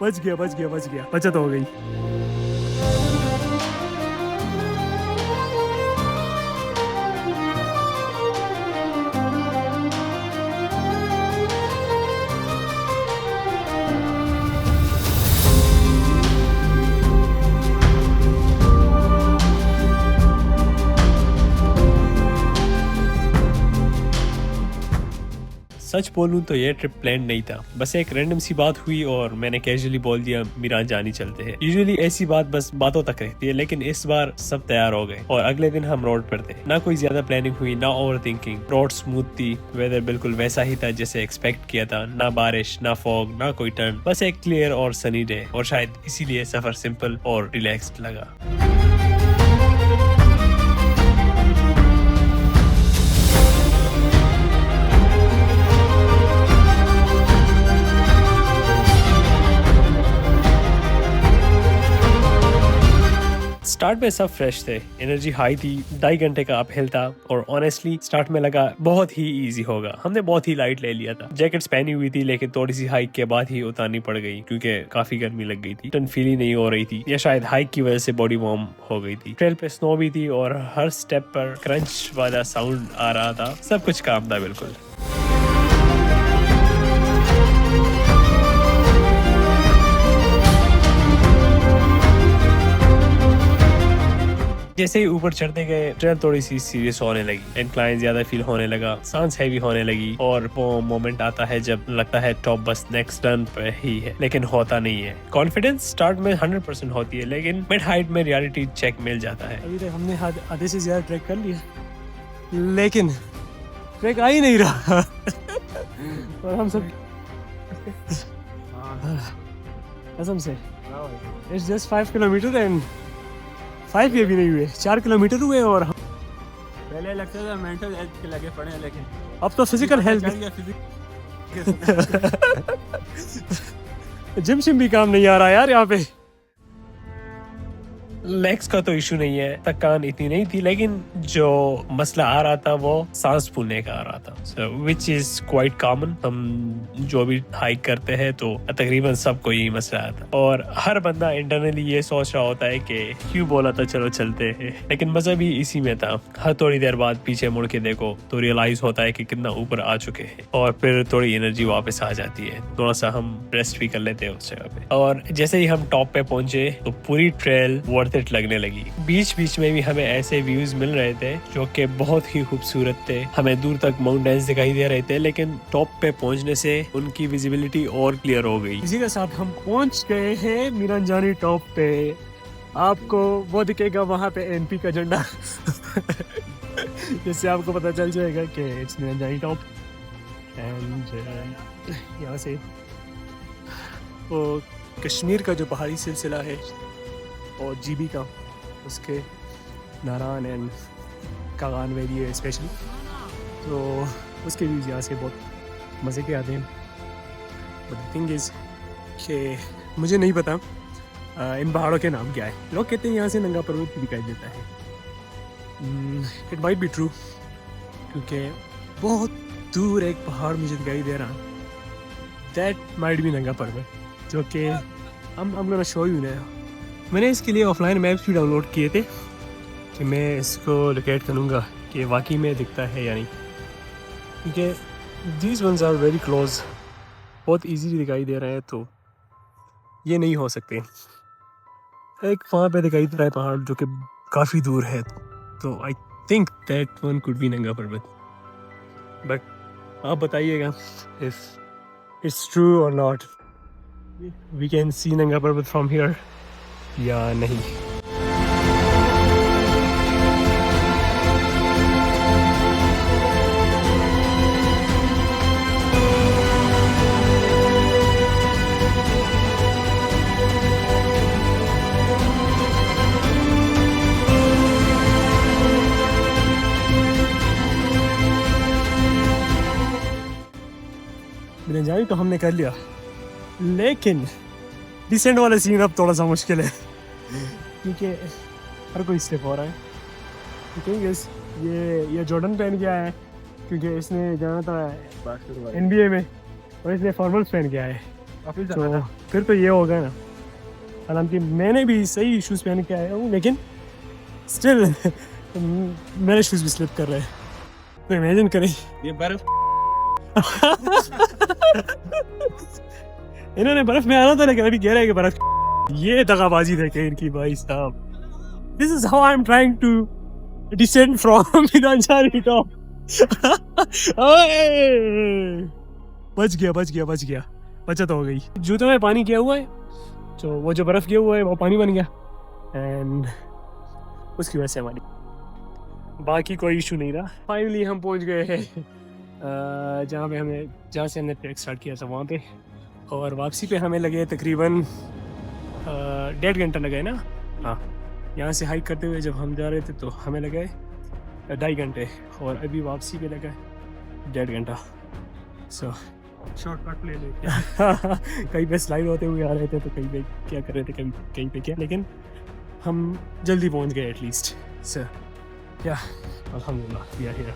बच गया बच गया बच गया, बचत हो गई। सच बोलूं तो ये ट्रिप प्लान नहीं था, बस एक रैंडम सी बात हुई और मैंने कैजुअली बोल दिया मीरान जानी चलते हैं। यूजुअली ऐसी बात बस बातों तक रहती है, लेकिन इस बार सब तैयार हो गए और अगले दिन हम रोड पर थे। ना कोई ज्यादा प्लानिंग हुई, ना ओवर थिंकिंग। रोड स्मूथ थी, वेदर बिल्कुल वैसा ही था जैसे एक्सपेक्ट किया था। ना बारिश, ना फॉग, ना कोई टर्न, बस एक क्लियर और सनी डे। और शायद इसीलिए सफर सिंपल और रिलैक्स्ड लगा। स्टार्ट में सब फ्रेश थे, एनर्जी हाई थी, 2.5 घंटे का अपहिल था और ऑनेस्टली स्टार्ट में लगा बहुत ही इजी होगा। हमने बहुत ही लाइट ले लिया था। जैकेट्स पहनी हुई थी, लेकिन थोड़ी सी हाइक के बाद ही उतारनी पड़ गई क्योंकि काफी गर्मी लग गई थी। टन फील ही नहीं हो रही थी, या शायद हाइक की वजह से बॉडी वार्म हो गई थी। ट्रेल पे स्नो भी थी और हर स्टेप पर क्रंच वाला साउंड आ रहा था। सब कुछ काम था बिल्कुल। जैसे ही ऊपर चढ़ते गए, ट्रेल थोड़ी सी सीरियस होने लगी, इंक्लाइन ज्यादा फील होने लगा, सांस हैवी होने लगी और वो मोमेंट आता है जब लगता है टॉप बस नेक्स्ट टर्न पे ही है, लेकिन होता नहीं है। कॉन्फिडेंस स्टार्ट में 100% होती है, लेकिन मिड हाइट में रियलिटी चेक मिल जाता है। अभी तक हमने आधे से ज्यादा ट्रैक कर लिया, लेकिन ट्रैक आ ही नहीं रहा। और हम सब कसम से इट्स जस्ट 5 किलोमीटर एंड 5 ये भी नहीं हुए, 4 किलोमीटर हुए। और पहले लगता था मेंटल हेल्थ के लगे पड़े हैं, लेकिन अब तो फिजिकल हेल्थ जिम शिम भी काम नहीं आ रहा यार यहाँ पे। लेग्स का तो इशू नहीं है, थकान इतनी नहीं थी, लेकिन जो मसला आ रहा था वो सांस फूलने का आ रहा था, विच इज क्वाइट कॉमन। हम जो भी हाइक करते हैं तो तकरीबन सबको यही मसला आता है और हर बंदा इंटरनली ये सोच रहा होता है कि क्यों बोला था चलो चलते हैं, लेकिन मजा भी इसी में था। हर थोड़ी देर बाद पीछे मुड़ के देखो तो रियलाइज होता है कि कितना ऊपर आ चुके हैं और फिर थोड़ी एनर्जी वापस आ जाती है। थोड़ा सा हम रेस्ट भी कर लेते हैं उस जगह पे। और जैसे ही हम टॉप पे पहुंचे तो पूरी ट्रेल वर्थ इट लगने लगी। बीच बीच में भी हमें ऐसे व्यूज मिल रहे थे जो कि बहुत ही खूबसूरत थे। हमें दूर तक माउंटेन्स दिखाई दे रहे थे, लेकिन टॉप पे पहुंचने से उनकी विजिबिलिटी और क्लियर हो गई। इसी के साथ हम पहुंच गए हैं मीरांजानी टॉप पे। आपको वो दिखेगा वहाँ पे एमपी का झंडा। जिससे आपको पता चल जाएगा कि इट्स मीरांजानी टॉप। एंड यहाँ से वो कश्मीर का जो पहाड़ी सिलसिला है और जीबी का, उसके नारायण एंड कागान वैली है स्पेशली, तो उसके व्यूज़ यहाँ से बहुत मज़े के आते हैं। बट थिंग इज़ कि मुझे नहीं पता इन पहाड़ों के नाम क्या है। लोग कहते हैं यहाँ से नंगा पर्वत भी दिखाई देता है। इट माइट बी ट्रू, क्योंकि बहुत दूर एक पहाड़ मुझे दिखाई दे रहा, दैट माइट बी नंगा पर्वत, जो कि I'm gonna show you now। मैंने इसके लिए ऑफलाइन मैप्स भी डाउनलोड किए थे कि मैं इसको लोकेट करूँगा कि वाकई में दिखता है या नहीं, क्योंकि these ones are very close, बहुत इजीली दिखाई दे रहे हैं, तो ये नहीं हो सकते। एक वहाँ पे दिखाई दे रहा है पहाड़ जो कि काफ़ी दूर है, तो I think that one could be नंगा पर्वत। बट आप बताइएगा इफ इट्स ट्रू और नॉट, वी कैन सी नंगा पर्वत फ्रॉम हियर या नहीं। जाए तो हमने कर लिया, लेकिन डिसेंट वाला सीन अब थोड़ा सा मुश्किल है क्योंकि हर कोई स्टेप हो रहा है। ठीक है, ये जॉर्डन पहन के आया है क्योंकि इसने जाना था NBA में, और इसने फॉर्मल्स पहन के आया है। काफी तो फिर तो ये होगा ना, हालांकि मैंने भी सही शूज़ पहन के आया हूँ, लेकिन स्टिल मेरे शूज़ भी स्लिप कर रहे हैं। तो इमेजिन करें ये बर्फ इन्होंने बर्फ में आना था, लेकिन अभी कह रहे हैं कि बर्फ। ये दगाबाजी देखे इनकी भाई साहब। This is how I am trying to descend from Minanchari top. बच गया बचत हो गई। जूतों में पानी किया हुआ है, तो वो जो बर्फ किया हुआ है वो पानी बन गया, एंड उसकी वजह से हमारी बाकी कोई इशू नहीं रहा। फाइनली हम पहुंच गए हैं जहाँ से हमने ट्रैक स्टार्ट किया था वहाँ पे, और वापसी पे हमें लगे तकरीबन 1.5 घंटा लगा है ना। हाँ, यहाँ से हाइक करते हुए जब हम जा रहे थे तो हमें लगे 2.5 घंटे, और अभी वापसी पे लगा 1.5 घंटा। सो शॉर्टकट ले ले कहीं पे स्लाइड होते हुए आ रहे थे, तो कहीं पे क्या कर रहे थे, कहीं पे क्या, लेकिन हम जल्दी पहुंच गए एटलीस्ट। सो या अल्हम्दुलिल्लाह वी आर हियर।